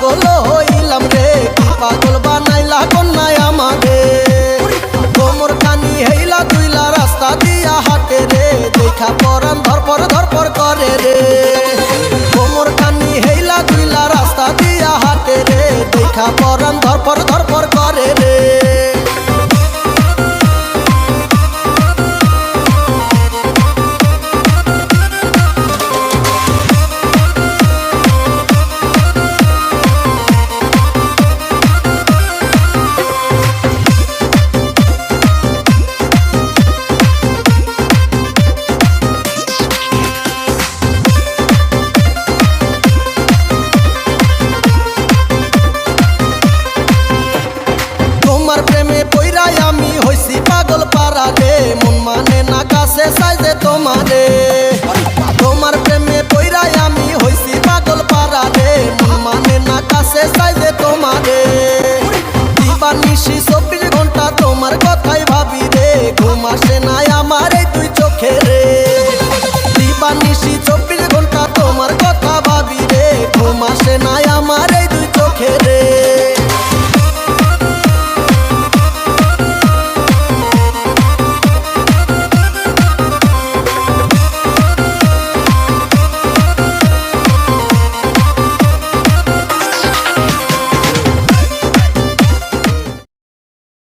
পাগল হইলাম রে, পাগল বানাইলা কন্যায় আমারে। কোমর খানি হেইলা দুইলা রাস্তা দিয়া হাটে রে, দেখা পরান ধরপর করে রে। কোমর খানি হেইলা দুইলা রাস্তা দিয়া হাটে রে, দেখা পরান ধরপর করে রে।